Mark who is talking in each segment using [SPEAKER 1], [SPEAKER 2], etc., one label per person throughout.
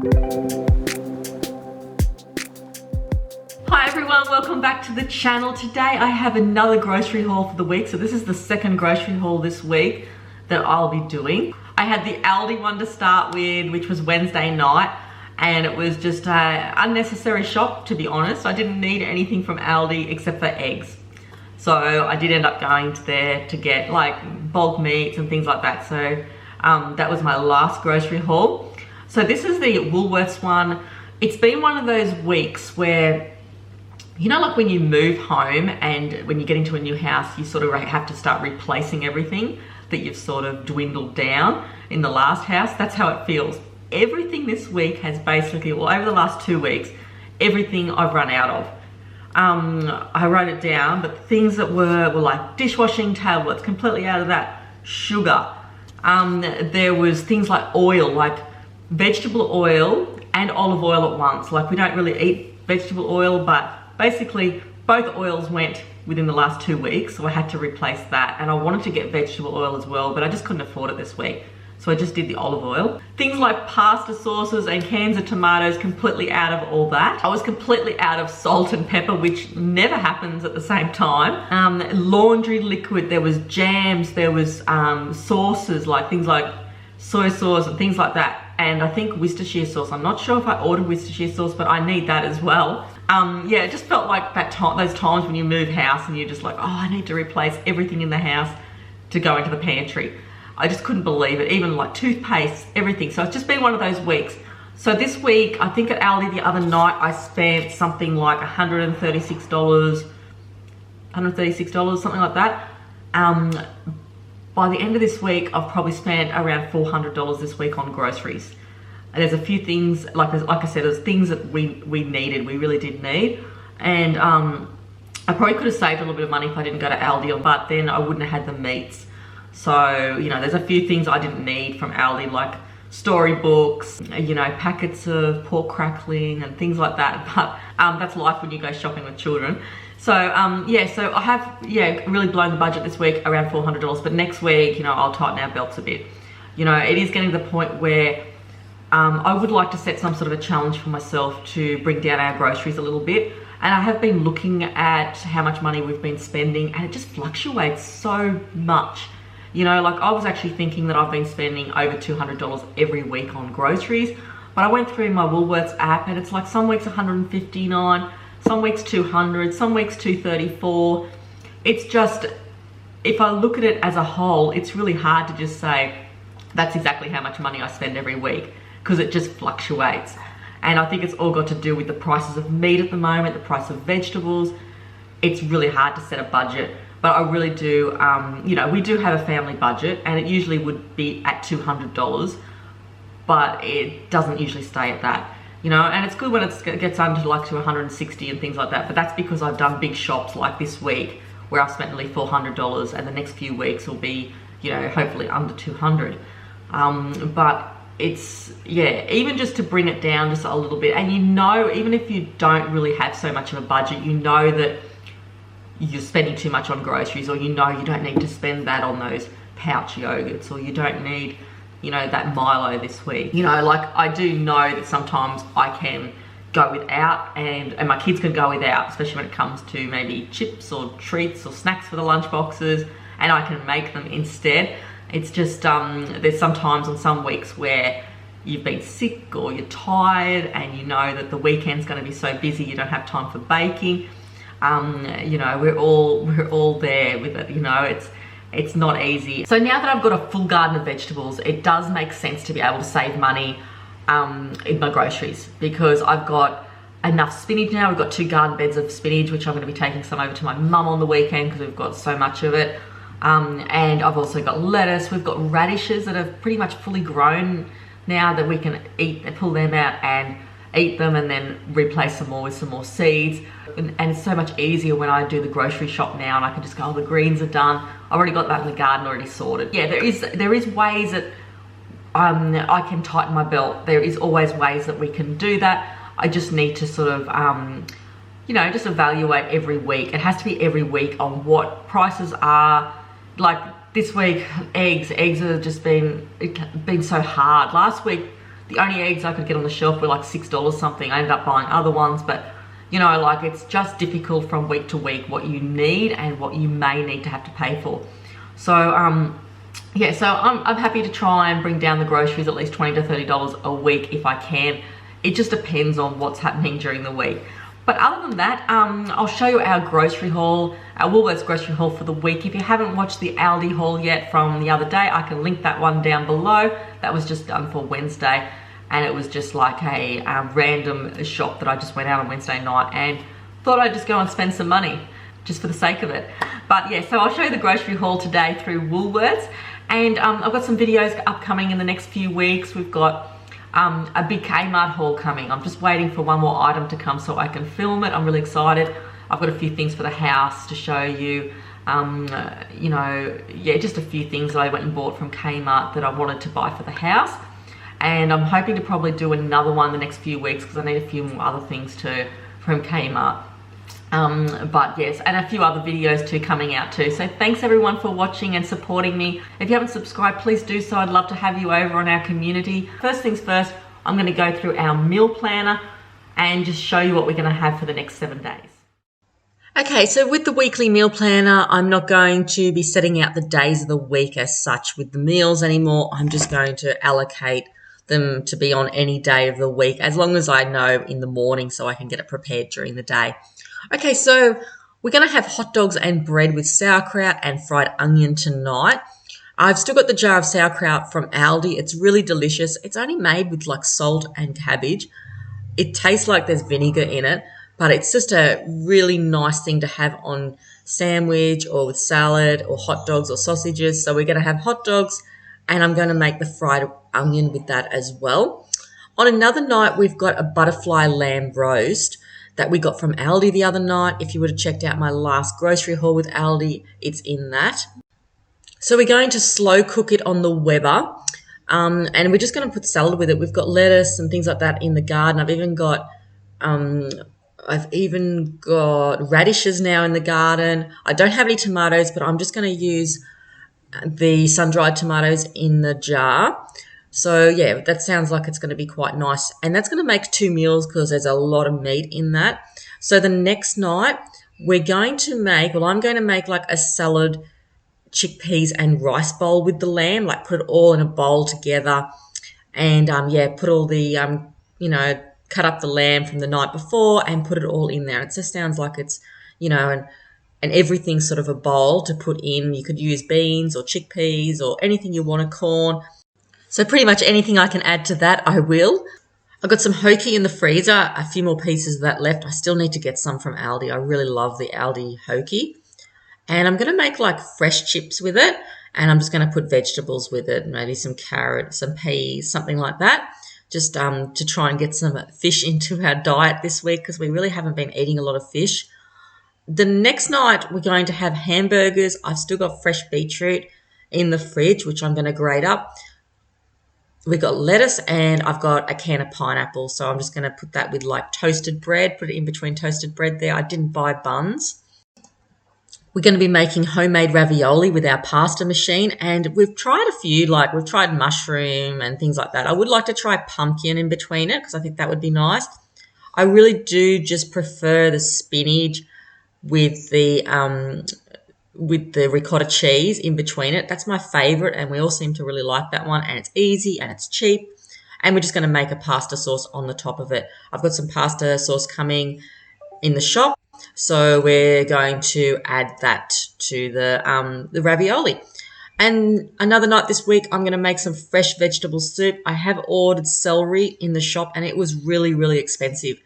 [SPEAKER 1] Hi everyone, welcome back to the channel. Today I have another grocery haul for the week. So this is the second grocery haul this week that I'll be doing. I had the Aldi one to start with, which was Wednesday night, and it was just an unnecessary shop, to be honest. I didn't need anything from Aldi except for eggs. So I did end up going to there to get like bulk meats and things like that. So that was my last grocery haul. So this is the Woolworths one. It's been one of those weeks where, you know, like when you move home and when you get into a new house, you sort of have to start replacing everything that you've sort of dwindled down in the last house. That's how it feels. Everything this week has basically, well, over the last 2 weeks, everything I've run out of. I wrote it down, but things that were like dishwashing tablets, completely out of that. Sugar. There was things like oil, like vegetable oil and olive oil at once. Like we don't really eat vegetable oil, but basically both oils went within the last 2 weeks, so I had to replace that. And I wanted to get vegetable oil as well, but I just couldn't afford it this week. So I just did the olive oil. Things like pasta sauces and cans of tomatoes, completely out of all that. I was completely out of salt and pepper, which never happens at the same time. Laundry liquid, there was jams, there was sauces, like things like soy sauce and things like that. And I think Worcestershire sauce. I'm not sure if I ordered Worcestershire sauce, but I need that as well. Yeah, it just felt like that those times when you move house and you're just like, oh, I need to replace everything in the house to go into the pantry. I just couldn't believe it, even like toothpaste, everything. So it's just been one of those weeks. So this week, I think at Aldi the other night, I spent something like $136, something like that. By the end of this week, I've probably spent around $400 this week on groceries. And there's a few things, like I said, there's things that we needed, we really did need. And I probably could have saved a little bit of money if I didn't go to Aldi, but then I wouldn't have had the meats. So, you know, there's a few things I didn't need from Aldi, like storybooks, you know, packets of pork crackling and things like that. But that's life when you go shopping with children. So, yeah, so I have, really blown the budget this week, around $400. But next week, you know, I'll tighten our belts a bit. You know, it is getting to the point where I would like to set some sort of a challenge for myself to bring down our groceries a little bit. And I have been looking at how much money we've been spending, and it just fluctuates so much. You know, like I was actually thinking that I've been spending over $200 every week on groceries, but I went through my Woolworths app and it's like some weeks $159, some weeks $200, some weeks $234. It's just, if I look at it as a whole, it's really hard to just say that's exactly how much money I spend every week, because it just fluctuates. And I think it's all got to do with the prices of meat at the moment, the price of vegetables. It's really hard to set a budget. But I really do, you know, we do have a family budget and it usually would be at $200, but it doesn't usually stay at that, you know, and it's good when it gets under like to 160 and things like that, but that's because I've done big shops like this week where I've spent nearly $400, and the next few weeks will be, you know, hopefully under 200. But it's, yeah, even just to bring it down just a little bit, and you know, even if you don't really have so much of a budget, you know that you're spending too much on groceries, or you know you don't need to spend that on those pouch yogurts, or you don't need, you know, that Milo this week. You know, like I do know that sometimes I can go without, and my kids can go without, especially when it comes to maybe chips or treats or snacks for the lunch boxes, and I can make them instead. It's just, there's sometimes on some weeks where you've been sick or you're tired and you know that the weekend's going to be so busy you don't have time for baking. You know, we're all there with it, you know, it's not easy. So now that I've got a full garden of vegetables, it does make sense to be able to save money in my groceries, because I've got enough spinach now. We've got 2 garden beds of spinach, which I'm going to be taking some over to my mum on the weekend because we've got so much of it. And I've also got lettuce. We've got radishes that are pretty much fully grown now that we can eat and pull them out and eat them and then replace them all with some more seeds. And it's so much easier when I do the grocery shop now, and I can just go, oh, the greens are done. I've already got that in the garden already sorted. Yeah, there is ways that I can tighten my belt. There is always ways that we can do that. I just need to sort of, you know, just evaluate every week. It has to be every week on what prices are. Like this week, eggs have just been so hard. Last week, The only eggs I could get on the shelf were like $6 something. I ended up buying other ones, but you know, like it's just difficult from week to week what you need and what you may need to have to pay for. So yeah, so I'm happy to try and bring down the groceries at least $20 to $30 a week if I can. It just depends on what's happening during the week. But other than that, I'll show you our grocery haul, our Woolworths grocery haul for the week. If you haven't watched the Aldi haul yet from the other day, I can link that one down below. That was just done for Wednesday, and it was just like a random shop that I just went out on Wednesday night and thought I'd just go and spend some money just for the sake of it. But yeah, so I'll show you the grocery haul today through Woolworths, and I've got some videos upcoming in the next few weeks. We've got a big Kmart haul coming. I'm just waiting for one more item to come so I can film it. I'm really excited. I've got a few things for the house to show you. You know, yeah, just a few things that I went and bought from Kmart that I wanted to buy for the house. And I'm hoping to probably do another one the next few weeks because I need a few more other things too from Kmart. But yes, and a few other videos too coming out too. So thanks everyone for watching and supporting me. If you haven't subscribed, please do so. I'd love to have you over on our community. First things first, I'm going to go through our meal planner and just show you what we're going to have for the next 7 days. Okay, so with the weekly meal planner, I'm not going to be setting out the days of the week as such with the meals anymore. I'm just going to allocate them to be on any day of the week, as long as I know in the morning so I can get it prepared during the day. Okay, so we're going to have hot dogs and bread with sauerkraut and fried onion tonight. I've still got the jar of sauerkraut from Aldi. It's really delicious. It's only made with like salt and cabbage. It tastes like there's vinegar in it, but it's just a really nice thing to have on sandwich or with salad or hot dogs or sausages. So we're going to have hot dogs, and I'm going to make the fried onion with that as well. On another night, we've got a butterfly lamb roast that we got from Aldi the other night. If you would have checked out my last grocery haul with Aldi, it's in that. So we're going to slow cook it on the Weber, and we're just going to put salad with it. We've got lettuce and things like that in the garden. I've even got radishes now in the garden. I don't have any tomatoes, but I'm just going to use the sun-dried tomatoes in the jar. So yeah, that sounds like it's going to be quite nice, and that's going to make 2 meals because there's a lot of meat in that. So the next night we're going to make, well, I'm going to make like a salad, chickpeas and rice bowl with the lamb, like put it all in a bowl together, and yeah, put all the you know, cut up the lamb from the night before and put it all in there. It just sounds like it's, you know, and everything's sort of a bowl to put in. You could use beans or chickpeas or anything you want, corn. So pretty much anything I can add to that, I will. I've got some hoki in the freezer, a few more pieces of that left. I still need to get some from Aldi. I really love the Aldi hoki. And I'm going to make like fresh chips with it, and I'm just going to put vegetables with it, maybe some carrots, some peas, something like that, just to try and get some fish into our diet this week because we really haven't been eating a lot of fish. The next night, we're going to have hamburgers. I've still got fresh beetroot in the fridge, which I'm going to grate up. We've got lettuce, and I've got a can of pineapple. So I'm just going to put that with like toasted bread, put it in between toasted bread there. I didn't buy buns. We're going to be making homemade ravioli with our pasta machine, and we've tried a few, like we've tried mushroom and things like that. I would like to try pumpkin in between it because I think that would be nice. I really do just prefer the spinach with the ricotta cheese in between it. That's my favorite, and we all seem to really like that one, and it's easy and it's cheap, and we're just going to make a pasta sauce on the top of it. I've got some pasta sauce coming in the shop, so we're going to add that to the ravioli. And another night this week, I'm going to make some fresh vegetable soup. I have ordered celery in the shop, and it was really, really expensive.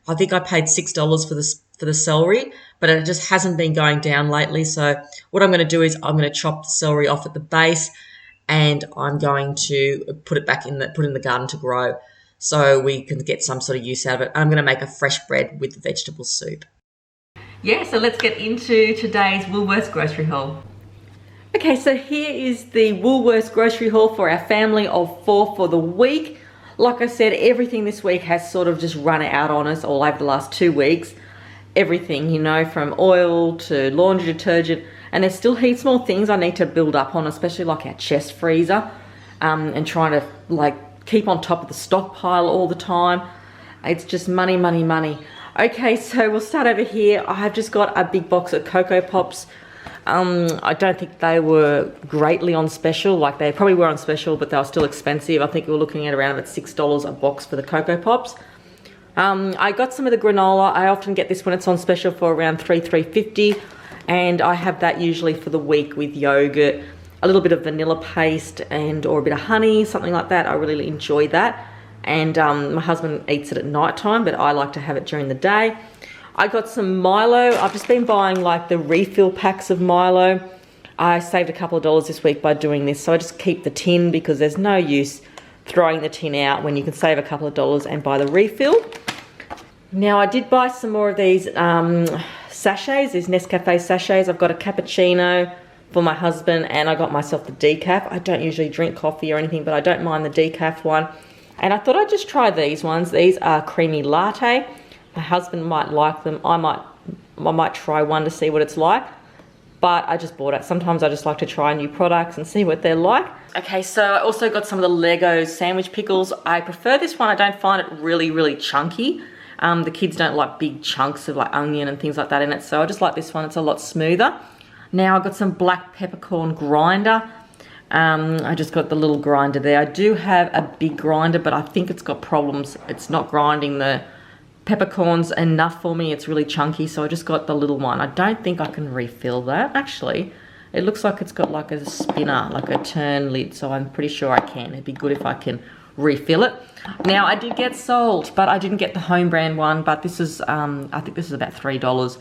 [SPEAKER 1] I think I paid $6 for the celery, but it just hasn't been going down lately. So what I'm going to do is I'm going to chop the celery off at the base, and I'm going to put it back in the garden to grow so we can get some sort of use out of it. I'm going to make a fresh bread with the vegetable soup. Yeah, so let's get into today's Woolworths grocery haul. Okay, so here is the Woolworths grocery haul for our family of 4 for the week. Like I said, everything this week has sort of just run out on us all over the last 2 weeks. Everything, you know, from oil to laundry detergent, and there's still heaps more things I need to build up on, especially like our chest freezer, and trying to like keep on top of the stockpile all the time. It's just money, money, money. Okay, so we'll start over here. I have just got a big box of Cocoa Pops. I don't think they were greatly on special. Like, they probably were on special, but they were still expensive. I think we were looking at around about $6 a box for the Cocoa Pops. I got some of the granola. I often get this when it's on special for around $3.50, and I have that usually for the week with yogurt, a little bit of vanilla paste and or a bit of honey, something like that. I really enjoy that. And my husband eats it at night time, but I like to have it during the day. I got some Milo. I've just been buying like the refill packs of Milo. I saved a couple of dollars this week by doing this, so I just keep the tin because there's no use throwing the tin out when you can save a couple of dollars and buy the refill. Now, I did buy some more of these sachets, these Nescafe sachets. I've got a cappuccino for my husband, and I got myself the decaf. I don't usually drink coffee or anything, but I don't mind the decaf one. And I thought I'd just try these ones. These are creamy latte. My husband might like them. I might try one to see what it's like. But I just bought it. Sometimes I just like to try new products and see what they're like. Okay, so I also got some of the Lego sandwich pickles. I prefer this one. I don't find it really, really chunky. The kids don't like big chunks of like onion and things like that in it. So I just like this one. It's a lot smoother. Now I've got some black peppercorn grinder. I just got the little grinder there. I do have a big grinder, but I think it's got problems. It's not grinding the peppercorns enough for me. It's really chunky, so I just got the little one. I don't think I can refill that. Actually, it looks like it's got like a spinner, like a turn lid, so I'm pretty sure I can. It'd be good if I can refill it. Now, I did get salt, but I didn't get the home brand one, but this is, I think this is about $3.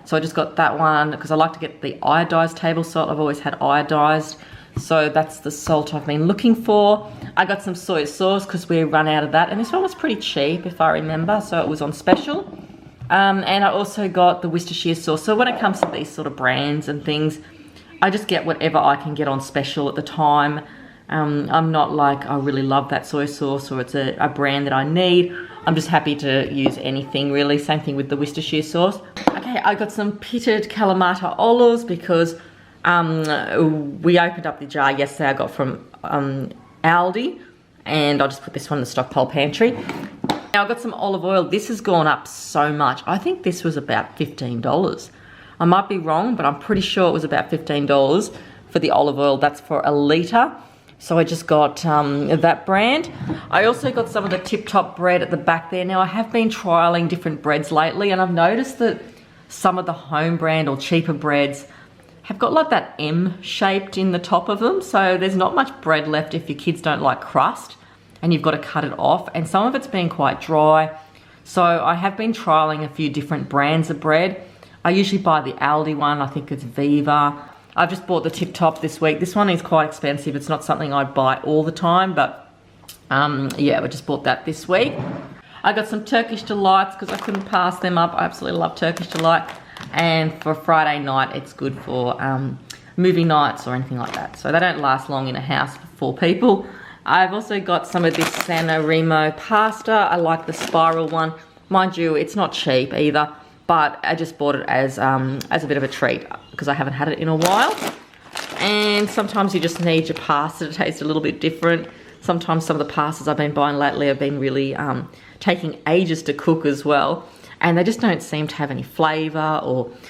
[SPEAKER 1] So I just got that one because I like to get the iodized table salt. I've always had iodized. So that's the salt I've been looking for. I got some soy sauce because we run out of that. And this one was pretty cheap, if I remember. So it was on special. And I also got the Worcestershire sauce. So when it comes to these sort of brands and things, I just get whatever I can get on special at the time. I'm not like, I really love that soy sauce or it's a brand that I need. I'm just happy to use anything really. Same thing with the Worcestershire sauce. Okay, I got some pitted Kalamata olives because we opened up the jar yesterday I got from Aldi, and I'll just put this one in the stockpile pantry. Now I've got some olive oil. This has gone up so much. I think this was about $15. I might be wrong, but I'm pretty sure it was about $15 for the olive oil. That's for a litre. So I just got that brand. I also got some of the Tip Top bread at the back there. Now I have been trialling different breads lately, and I've noticed that some of the home brand or cheaper breads have got like that M shaped in the top of them. So there's not much bread left if your kids don't like crust and you've got to cut it off. And some of it's been quite dry. So I have been trialing a few different brands of bread. I usually buy the Aldi one. I think it's Viva. I've just bought the Tip Top this week. This one is quite expensive. It's not something I'd buy all the time, but yeah, I just bought that this week. I got some Turkish Delights because I couldn't pass them up. I absolutely love Turkish Delight. And for Friday night, it's good for movie nights or anything like that. So they don't last long in a house for 4 people. I've also got some of this Sanorimo pasta. I like the spiral one. Mind you, it's not cheap either, but I just bought it as a bit of a treat because I haven't had it in a while. And sometimes you just need your pasta to taste a little bit different. Sometimes some of the pastas I've been buying lately have been really taking ages to cook as well. And they just don't seem to have any flavour,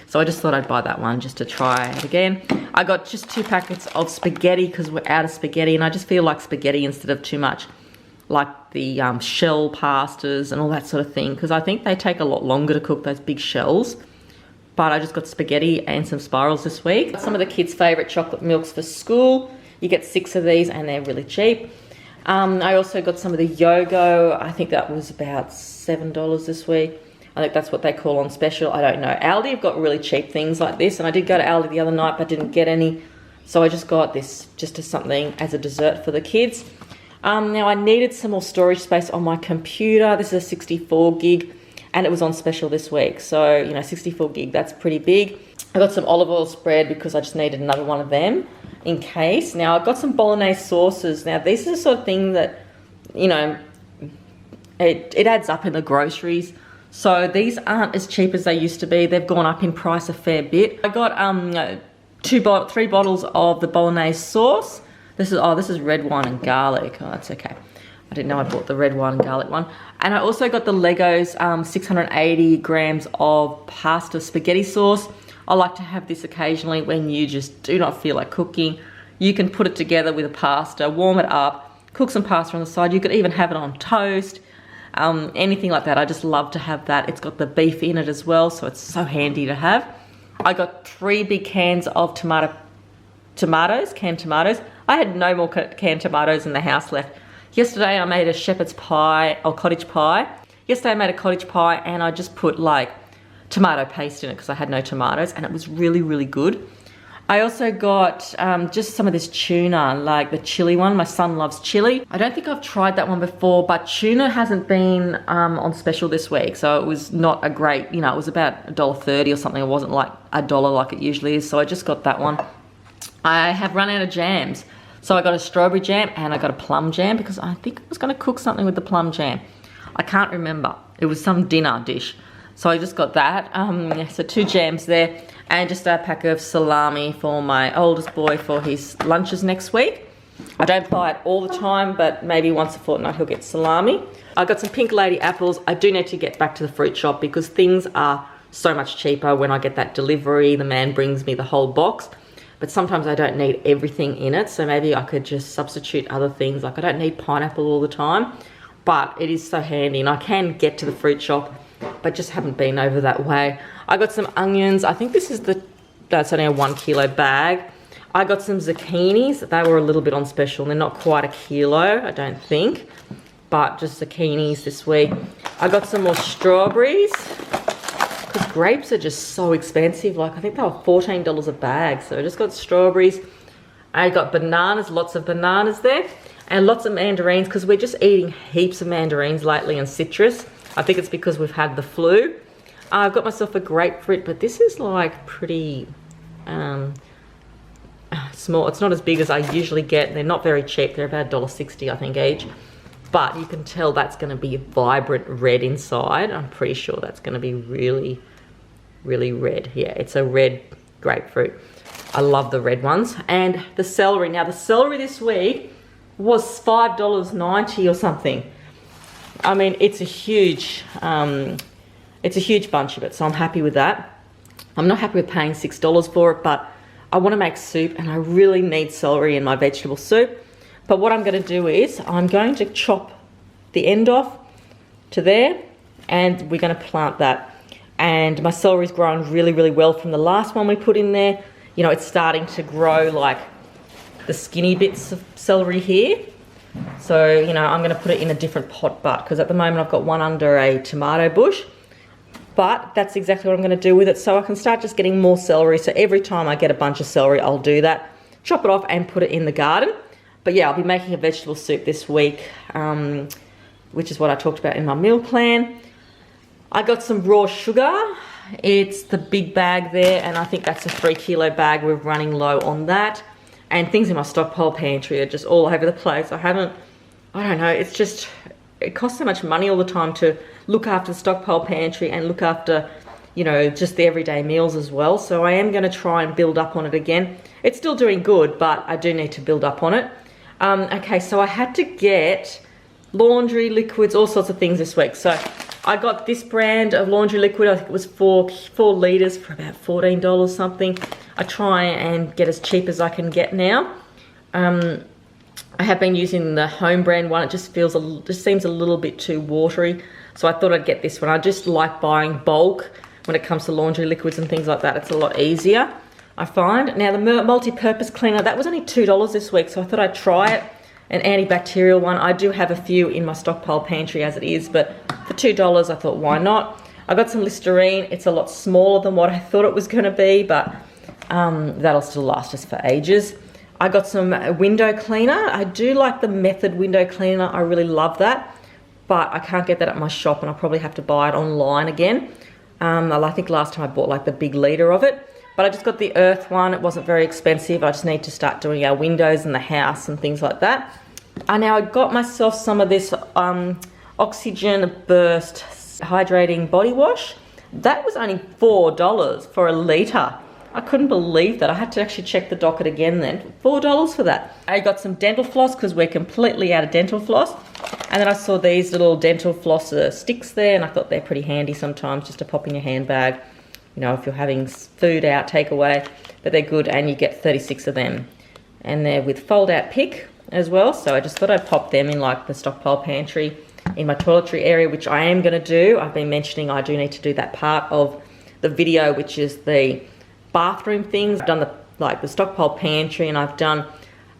[SPEAKER 1] so I just thought I'd buy that one just to try it again. I got just 2 packets of spaghetti because we're out of spaghetti, and I just feel like spaghetti instead of too much like the shell pastas and all that sort of thing, because I think they take a lot longer to cook, those big shells. But I just got spaghetti and some spirals this week. Some of the kids' favourite chocolate milks for school. You get 6 of these and they're really cheap. I also got some of the Yogo. I think that was about $7 this week. I think that's what they call on special. I don't know. Aldi have got really cheap things like this. And I did go to Aldi the other night, but didn't get any. So I just got this just as something as a dessert for the kids. Now I needed some more storage space on my computer. This is a 64 gig and it was on special this week. So, you know, 64 gig, that's pretty big. I got some olive oil spread because I just needed another one of them in case. Now I've got some Bolognese sauces. Now this is the sort of thing that, you know, it adds up in the groceries. So these aren't as cheap as they used to be. They've gone up in price a fair bit. I got 3 bottles of the Bolognese sauce. This is red wine and garlic. Oh, that's okay. didn't know I bought the red one and garlic one. And I also got the Legos 680 grams of pasta spaghetti sauce. I like to have this occasionally when you just do not feel like cooking. You can put it together with a pasta, warm it up, cook some pasta on the side. You could even have it on toast, anything like that. I just love to have that. It's got the beef in it as well, so it's so handy to have. I got 3 big cans of canned tomatoes. I had no more canned tomatoes in the house left. Yesterday I made a shepherd's pie, or cottage pie. Yesterday I made a cottage pie and I just put like tomato paste in it because I had no tomatoes, and it was really, really good. I also got just some of this tuna, like the chili one. My son loves chili. I don't think I've tried that one before, but tuna hasn't been on special this week, so it was not a great, you know, it was about $1.30 or something. It wasn't like $1 like it usually is, so I just got that one. I have run out of jams. So I got a strawberry jam and I got a plum jam because I think I was going to cook something with the plum jam. I can't remember. It was some dinner dish. So I just got that. So 2 jams there and just a pack of salami for my oldest boy for his lunches next week. I don't buy it all the time, but maybe once a fortnight he'll get salami. I got some Pink Lady apples. I do need to get back to the fruit shop because things are so much cheaper when I get that delivery. The man brings me the whole box. But sometimes I don't need everything in it, so maybe I could just substitute other things. Like I don't need pineapple all the time, but it is so handy, and I can get to the fruit shop, but just haven't been over that way. I got some onions. I think this is that's only a 1 kilo bag. I got some zucchinis. They were a little bit on special. They're not quite a kilo, I don't think, but just zucchinis this week. I got some more strawberries. Because grapes are just so expensive. Like I think they were $14 a bag. So I just got strawberries. I got bananas, lots of bananas there. And lots of mandarins because we're just eating heaps of mandarins lately and citrus. I think it's because we've had the flu. I've got myself a grapefruit, but this is like pretty small. It's not as big as I usually get. They're not very cheap. They're about $1.60 I think each. But you can tell that's going to be vibrant red inside. I'm pretty sure that's going to be really, really red. Yeah, it's a red grapefruit. I love the red ones. And the celery. Now, the celery this week was $5.90 or something. I mean, it's a huge bunch of it, so I'm happy with that. I'm not happy with paying $6 for it, but I want to make soup, and I really need celery in my vegetable soup. But what I'm going to do is I'm going to chop the end off to there, and we're going to plant that. And my celery's grown really, really well from the last one we put in there. You know, it's starting to grow like the skinny bits of celery here. So, you know, I'm going to put it in a different pot butt because at the moment I've got one under a tomato bush. But that's exactly what I'm going to do with it, so I can start just getting more celery. So every time I get a bunch of celery, I'll do that. Chop it off and put it in the garden. But yeah, I'll be making a vegetable soup this week, which is what I talked about in my meal plan. I got some raw sugar. It's the big bag there, and I think that's a 3 kilo bag. We're running low on that. And things in my stockpile pantry are just all over the place. I don't know, it's just, it costs so much money all the time to look after the stockpile pantry and look after, you know, just the everyday meals as well. So I am going to try and build up on it again. It's still doing good, but I do need to build up on it. Okay, so I had to get laundry liquids, all sorts of things this week. So I got this brand of laundry liquid. I think it was 4 litres for about $14 something. I try and get as cheap as I can get now. I have been using the home brand one. It just seems a little bit too watery. So I thought I'd get this one. I just like buying bulk when it comes to laundry liquids and things like that. It's a lot easier, I find. Now the multi-purpose cleaner, that was only $2 this week, so I thought I'd try it. An antibacterial one. I do have a few in my stockpile pantry as it is, but for $2 I thought, why not? I got some Listerine. It's a lot smaller than what I thought it was going to be, but that'll still last us for ages. I got some window cleaner. I do like the Method window cleaner. I really love that, but I can't get that at my shop, and I'll probably have to buy it online again. I think last time I bought like the big litre of it. But I just got the Earth one. It wasn't very expensive. I just need to start doing our windows in the house and things like that. Now I got myself some of this Oxygen Burst Hydrating Body Wash. That was only $4 for a litre. I couldn't believe that. I had to actually check the docket again then. $4 for that. I got some dental floss because we're completely out of dental floss. And then I saw these little dental flosser sticks there, and I thought they're pretty handy sometimes just to pop in your handbag, you know, if you're having food out, takeaway, but they're good, and you get 36 of them. And they're with fold out pick as well, so I just thought I'd pop them in like the stockpile pantry in my toiletry area, which I am going to do. I've been mentioning I do need to do that part of the video, which is the bathroom things. I've done the stockpile pantry, and I've done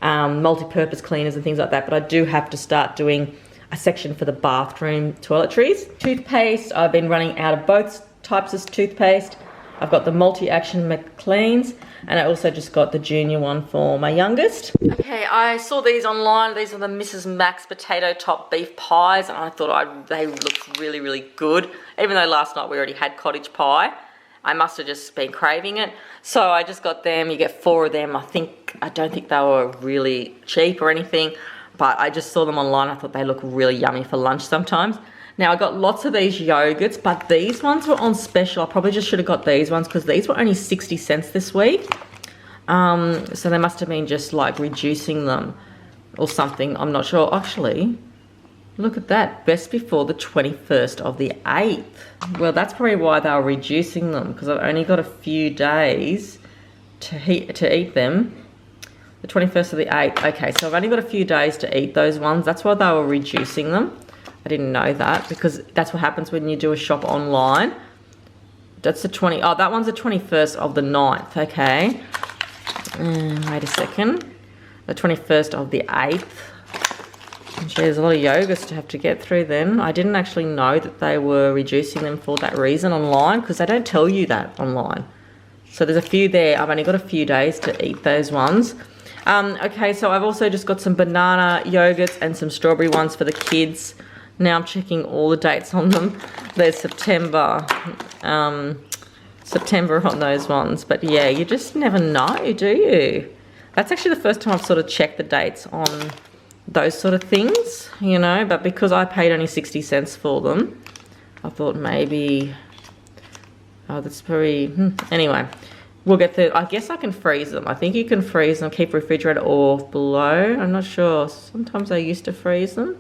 [SPEAKER 1] multi-purpose cleaners and things like that, but I do have to start doing a section for the bathroom toiletries. Toothpaste, I've been running out of both types of toothpaste. I've got the multi-action McLean's, and I also just got the junior one for my youngest. Okay, I saw these online. These are the Mrs. Max potato top beef pies, and I thought they looked really, really good. Even though last night we already had cottage pie, I must have just been craving it. So I just got them. You get 4 of them. I don't think they were really cheap or anything, but I just saw them online. I thought they look really yummy for lunch sometimes. Now, I got lots of these yogurts, but these ones were on special. I probably just should have got these ones because these were only 60 cents this week. So they must have been just like reducing them or something. I'm not sure. Actually, look at that. Best before the 21st of the 8th. Well, that's probably why they were reducing them, because I've only got a few days to eat them. The 21st of the 8th. Okay, so I've only got a few days to eat those ones. That's why they were reducing them. I didn't know that, because that's what happens when you do a shop online. That's the that one's the 21st of the 9th, okay. Wait a second. The 21st of the 8th. Gee, there's a lot of yogurts to have to get through then. I didn't actually know that they were reducing them for that reason online, because they don't tell you that online. So there's a few there. I've only got a few days to eat those ones. Okay, so I've also just got some banana yogurts and some strawberry ones for the kids. Now I'm checking all the dates on them. There's September on those ones. But yeah, you just never know, do you? That's actually the first time I've sort of checked the dates on those sort of things, you know. But because I paid only 60 cents for them, I thought maybe, oh, that's pretty, anyway. We'll get the, I guess I can freeze them. I think you can freeze them, keep refrigerator or below. I'm not sure. Sometimes I used to freeze them.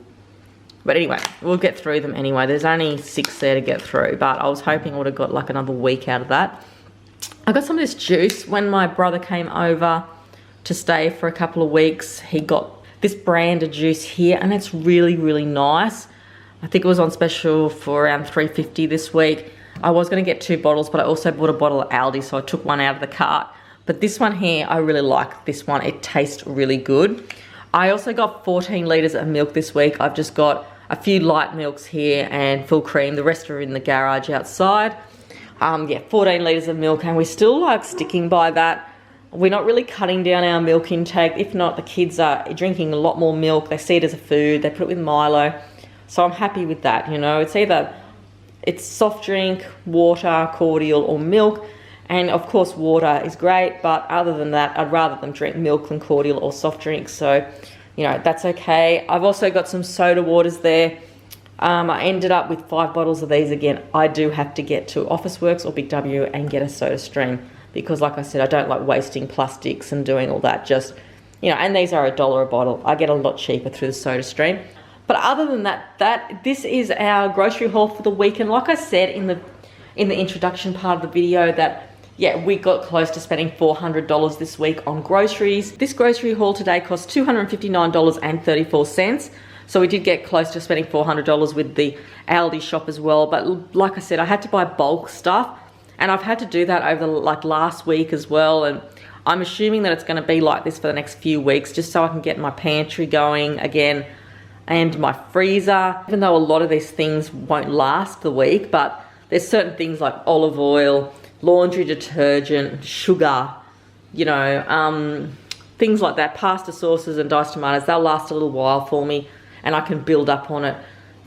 [SPEAKER 1] But anyway, we'll get through them anyway. There's only 6 there to get through, but I was hoping I would have got like another week out of that. I got some of this juice when my brother came over to stay for a couple of weeks. He got this brand of juice here, and it's really, really nice. I think it was on special for around $3.50 this week. I was going to get 2 bottles, but I also bought a bottle of Aldi, so I took one out of the cart. But this one here, I really like this one. It tastes really good. I also got 14 litres of milk this week. I've just got a few light milks here and full cream. The rest are in the garage outside. Yeah, 14 litres of milk, and we're still like sticking by that. We're not really cutting down our milk intake. If not, the kids are drinking a lot more milk. They see it as a food. They put it with Milo. So I'm happy with that, you know. It's soft drink, water, cordial, or milk. And of course, water is great, but other than that, I'd rather them drink milk than cordial or soft drinks. So, you know, that's okay. I've also got some soda waters there. I ended up with 5 bottles of these again. I do have to get to Officeworks or Big W and get a soda stream, because like I said, I don't like wasting plastics and doing all that. Just, you know, and these are $1 a bottle. I get a lot cheaper through the soda stream. But other than that, this is our grocery haul for the week. And like I said in the introduction part of the video, that yeah, we got close to spending $400 this week on groceries. This grocery haul today cost $259.34. So we did get close to spending $400 with the Aldi shop as well. But like I said, I had to buy bulk stuff, and I've had to do that over last week as well. And I'm assuming that it's going to be like this for the next few weeks, just so I can get my pantry going again and my freezer. Even though a lot of these things won't last the week, but there's certain things like olive oil, laundry detergent, sugar, you know, things like that, pasta sauces and diced tomatoes, they'll last a little while for me, and I can build up on it.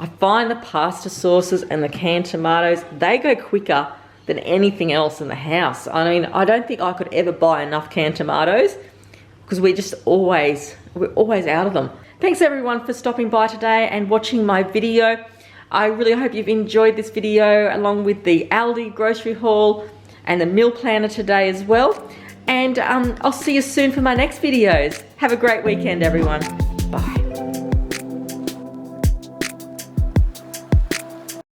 [SPEAKER 1] I find the pasta sauces and the canned tomatoes, they go quicker than anything else in the house. I mean, I don't think I could ever buy enough canned tomatoes, because we're always out of them. Thanks everyone for stopping by today and watching my video. I really hope you've enjoyed this video, along with the Aldi grocery haul and the meal planner today as well. And I'll see you soon for my next videos. Have a great weekend, everyone.